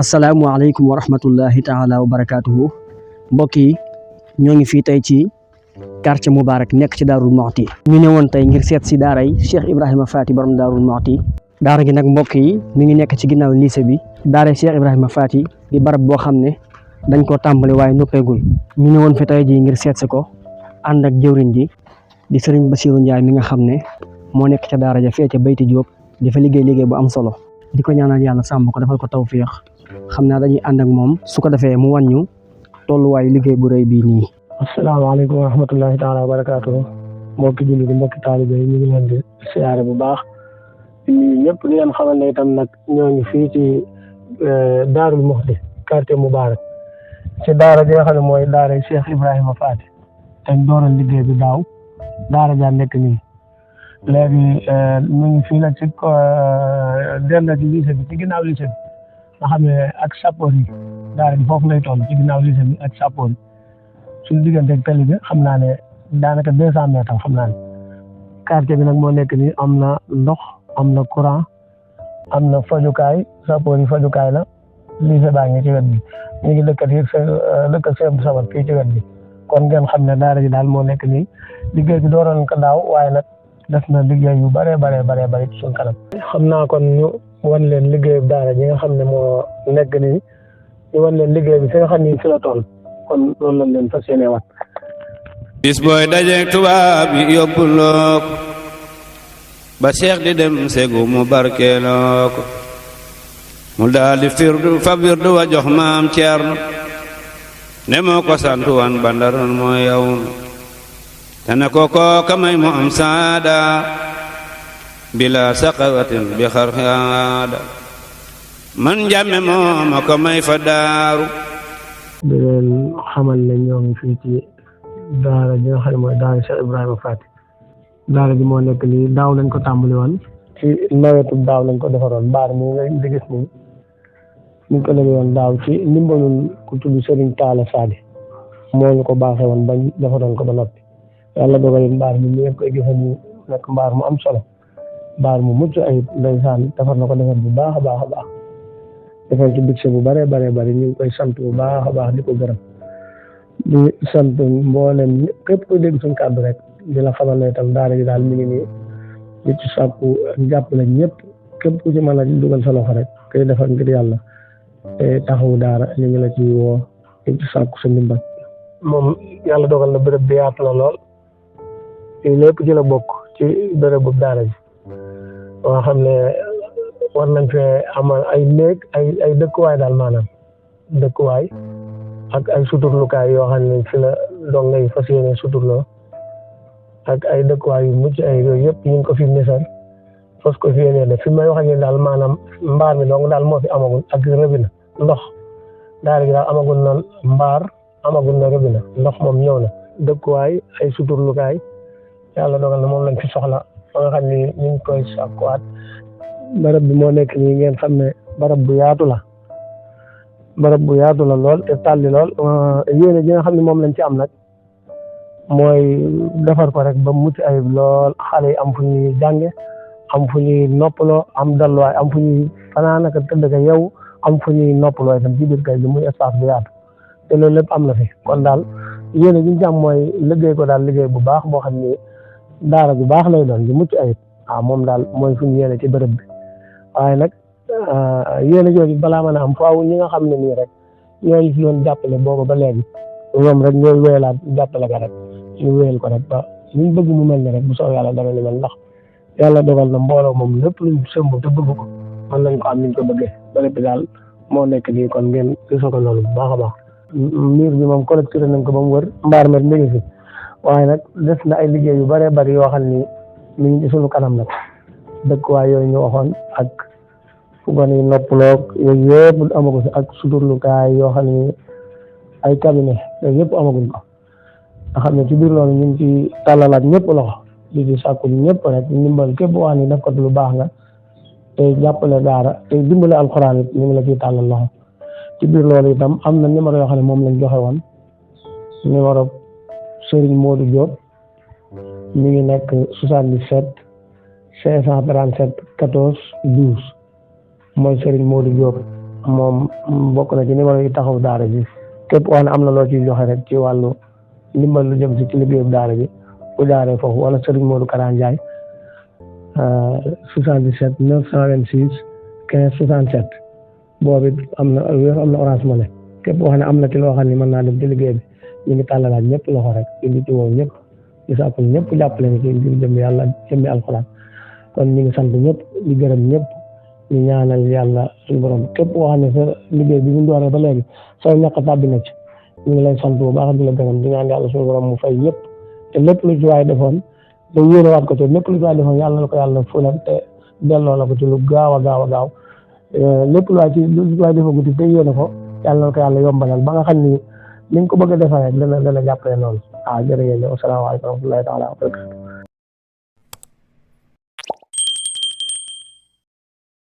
asalaamualeykum wa rahmatullahi taala wa barakaatuhu mbokk yi ñoo ngi fii tey ci quartier Moubarak nekk ci Daarul Muxti ñu ñëwoon tey ngir seet si daara yi Cheikh Ibrahima Faty borom Daarul Muxti daara gi nag mbokk yi mi ngi nekk ci ginnaaw lycée bi daara Cheikh Ibrahima Faty di barab boo xam ne dañ koo tàmbali waaye noppeegul ñu ñëwoon fi tey jii ngir seet si ko ànd ak jëwriñ ji di Serigne Bassirou Ndiaye mi nga xam ne moo nekk ca daara ja fee ca Bayti Diop di fa liggéey bu am solo di ko ñaanal yàlla sàmm ko defal ko tawfiix xam naa dañuy ànd ak moom su ko defee mu wàññu tolluwaayu liggéey bu rëy bii nii. asalaamaaleykum wa rahmatullahi taala wa barakaatu mbokki julli di mbokki taalibe yi ñu ngi leen di siyaare bu baax ñëpp di leen xamal ne itam nag ñoo ngi fii ci Daarul Muxti quartier Moubarak ci daara ji nga xam ne mooy daara Cheikh Ibrahima Faty te ñu dooroon liggéey bi daaw daara jaa nekk nii léegi ñu ngi fii nag ci dend ci lycée bi ci ginnaaw lycée bi nga xam ne ak sappoor yi daara ji foofu lay toll ci ginnaaw lycée bi ak sappoor yi suñu diggante ak tali bi xam naa ne daanaka 200 mètres xam naa ne quartier bi nag moo nekk nii am na ndox am na courant am na fajukaay sappoor yi fajukaay la lycée baa ngi ci wet bi ñu ngi dëkkat seen sabat fii ci wet bi kon ngeen xam ne daara ji daal moo nekk nii liggéey bi dooroon ko daaw waaye nag def na liggéey yu bare ci suñ kanam xam naa kon ñu wan leen liggéey bi daara ji nga xam ne moo nekk nii ñu wan leen liggéey bi fi nga xam ne fi la toll kon loolu lañ leen fas yéene wat bis booy dajeeg tubaab yi yóbbuloo ko ba Cheikh di dem segu mu barkeeloo ko mu daal di firdu fa wirdu wa jox maam Ceerno ne moo ko santu wan bandaroon moo yow te ne ko kooka may mu am saada bila saqawatin bi xarxaada man njàmme moo ma ko may fa daaru di leen xamal ne ñoo ngi fii ci daara ji nga xam ne mooy daara Cheikh Ibrahima Faty daara ji moo nekk lii daaw lañ ko tàmbali woon ci nawetu daaw lañ ko defaroon mbaar mi nga di gis nii ñu ko liggéey woon daaw ci ndimbalul ku tudd Serigne Talla Sadi moo ñu ko baaxee woon bañ defaroon ko ba noppi yàlla dogal mbaar mi ñu ngeen koy gisal ñu nekk mbaar mu am solo mbaar mu mucc ayib ndeysaan defar na ko defar bu baax a baax defar ci budget bu bare ñu ngi koy sant bu baax a baax di ko gërëm di sant mboolem képp koy dégg suñu kàddu rek di la xamal ne itam daara ji daal mi ngi nii di ci sàkku jàppale ñëpp képp ku ci mën a dugal sa loxo rek koy defar ngir yàlla te taxawu daara ñu ngi la ci woo di ci sàkku sa ndimbal. moom yàlla dogal na béréb bi yaatu na lool fii lépp ci la bokk ci bérébu daara ji nga xam ne war nañ fee amal ay néeg ay dëkkuwaay daal maanaam dëkkuwaay ak ay suturlukaay yoo xam ne fi la dong ngay fas yéene suturloo ak ay dëkkuwaay yu mucc ay yooyu yëpp ñu ngi ko fi misal fas ko fi yéene def fi may wax ak yéen daal maanaam mbaar mi dong daal moo fi amagul ak rëbina ndox daara gi daal amagul na mbaar amagul na rëbina ndox moom ñëw na dëkkuwaay ay suturlukaay yàlla dogal na moom lañ fi soxla ba nga xam ni ñu ngi koy sàkkuwaat barab bi moo nekk nii ngeen xam ne barab bu yaatu la lool te tàlli lool yéene ji nga xam ne moom lañ ci am nag mooy defar ko rek ba mucc ayib lool xale yi am fu ñuy jànge am fu ñuy noppaloo am dalluwaay am fu ñuy fanaan ak tëdd ka yow am fu ñuy noppaloo itam ci biir kay bi muy espace bu yaatu te loolu lépp am na fi kon daal yéene ji ñu ci am mooy liggéey ko daal liggéey bu baax boo xam ni daara bu baax lay doon di mucc ayib waaw moom daal mooy suñu yéene ci bërëb bi waaye nag yéene jooju balaa mën a am faaw ñi nga xam ne nii rek ñooñu fi doon jàppale boobu ba léegi ñoom rek ñooy wéyalaat jàppale ko rek ñu wéyal ko rek ba ñu bëgg mu mel ni rek bu soobee yàlla dana ni mel ndax yàlla dogal na mbooloo moom lépp luñ sëmb te bëgg ko mën nañ ko am niñ ko bëggee bërëb bi daal moo nekk nii kon ngeen gisoo ko loolu bu baax a baax miir bi moom collecté nañ ko ba mu wër mbaar mi mi ngi fi waaye nag def na ay liggéey yu bëree bëri yoo xam ni mi ngi ci suñu kanam nag dëkkuwaay yooyu ñu waxoon ak fu ko ni noppaloog yooyu yëpp amagu si ak suturlukaay yoo xam ni ay cabinet yooyu yëpp amaguñ ko nga xam ne ci biir loolu ñu ngi ci tàllalaat ñëpp loxo di sàkku ñëpp rek ndimbal képp wax ni def ko lu baax nga te jàppale daara te dimbale alxuraan it ñu ngi la ciy tàllal loxo ci biir loolu itam am na numéro yoo xam ne moom lañ joxe woon numéro Serigne Modou Diop mi ngi nekk 77 537 14 12 mooy Serigne Modou Diop moom bokk na ci numéro yi taxaw daara ji képp koo xam ne am na loo ciy joxe rek ci wàllu ndimbal lu jëm ci liggéeyu daara ji bu jaaree foofu wala Serigne Modou Kara Ndiaye 77 926 15 67 boobu it am na Orange Money képp koo xam ne am na ci loo xam ne mën naa dem ci liggéey bi ñu ngi tàllalaat ñëpp loxo rek di ci woo ñëpp di sàkku ñëpp jàppale ni ci ngir jëm yàlla jëmmi alxuraan kon ñu ngi sant ñëpp di gërëm ñëpp ñu ñaanal yàlla suñu borom képp koo xam ne sa liggéey bi ñu dooree ba léegi soo ñàkk tàbbi na ci ñu ngi lay sant bu baax di la gërëm di ñaan yàlla suñu borom mu fay ñëpp te lépp lu ci waay defoon te yéenewaat ko ci lépp lu ci waay defoon yàlla na ko yàlla fulal te delloo la ko ci lu gaaw a gaaw lépp lu waay defagu ci te yéene ko yàlla na ko yàlla yombalal ba nga xam ni ni nga ko bëgg a defee rek dana jàppale noonu jërë ngeen jëf asalaamaaleykum wa rahmatullahi taala wa barakatu